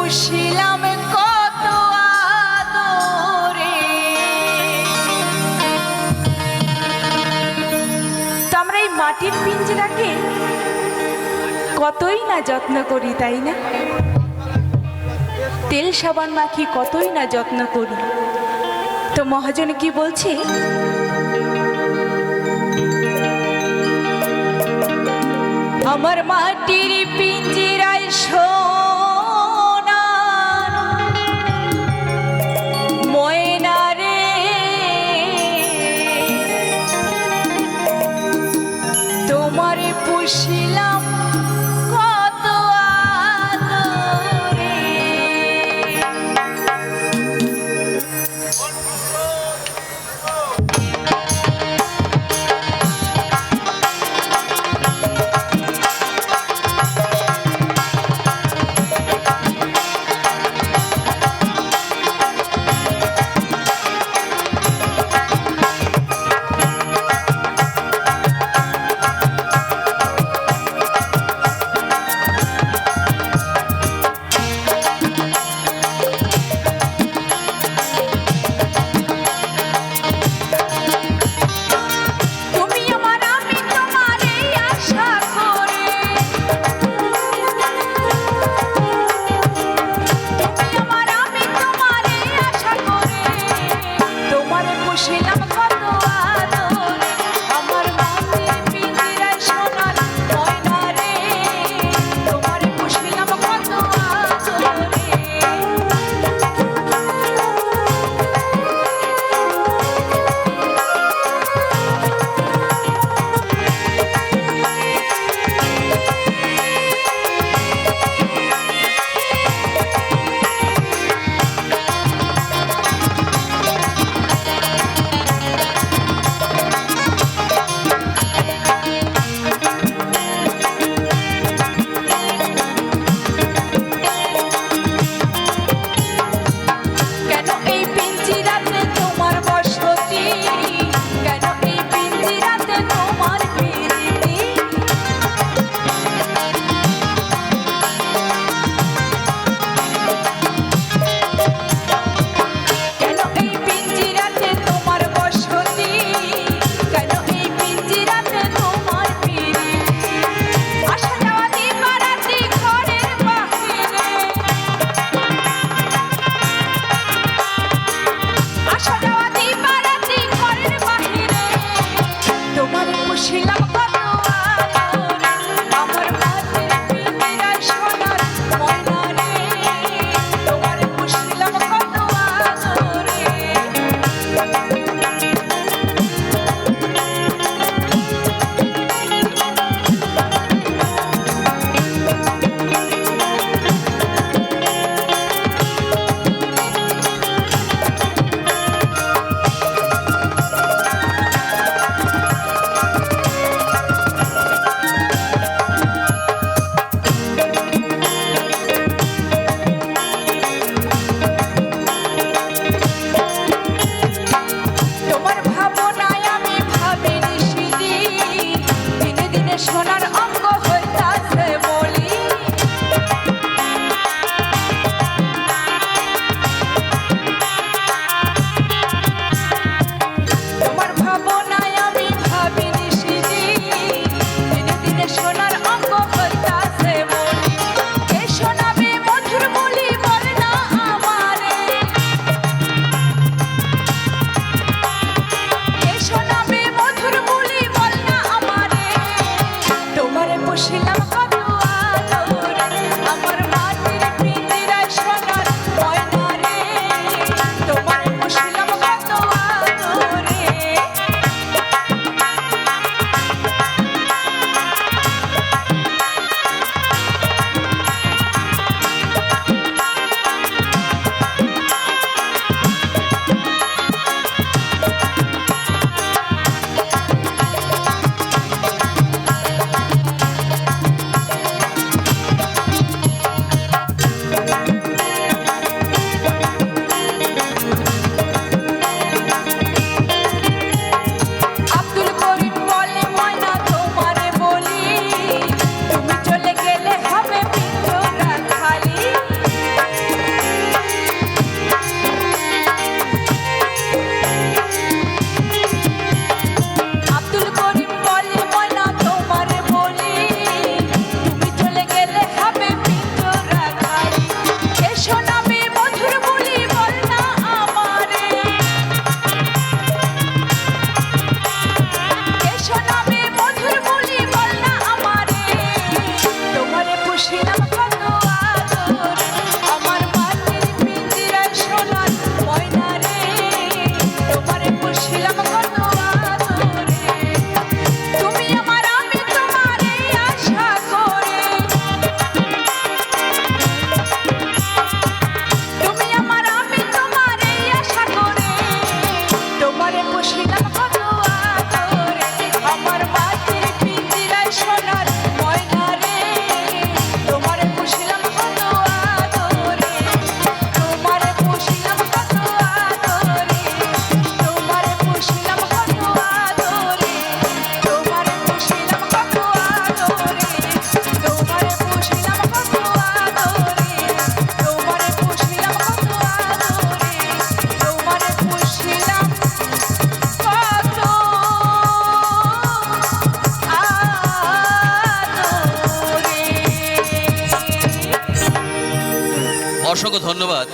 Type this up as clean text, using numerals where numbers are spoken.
পুষিলাম কত আদরে। তো আমরা এই মাটির পিঞ্জরাকে কতই না যত্ন করি, তাই না? তেল সাবান মাখি কতই না যত্ন করি। তো মহাজন কি বলছে, আমার মাটির পিঞ্জিরায় সোনার ময়না রে, তোমার পুষিলাম কত আদরে। পুষিলাম কত আদরে আমার মাটির পিঞ্জিরায় সোনার ময়না রে তোমারে পুষিলাম কত আদরে তুমি আমার আমি তোমারে আশা করে তুমি আমার আমি তোমারে আশা করে তোমারে পুষিলাম কত আদরে আমার মাটির পিঞ্জিরায় সোনার ময়না রে তোমারে পুষিলাম কত আদরে তোমারে পুষিলাম কত আদরে তোমারে পুষিলাম কত আদরে তোমারে পুষিলাম কত আদরে তোমারে পুষিলাম কত আদরে তোমারে পুষিলাম কত আদরে তোমারে পুষিলাম অসংখ্য ধন্যবাদ।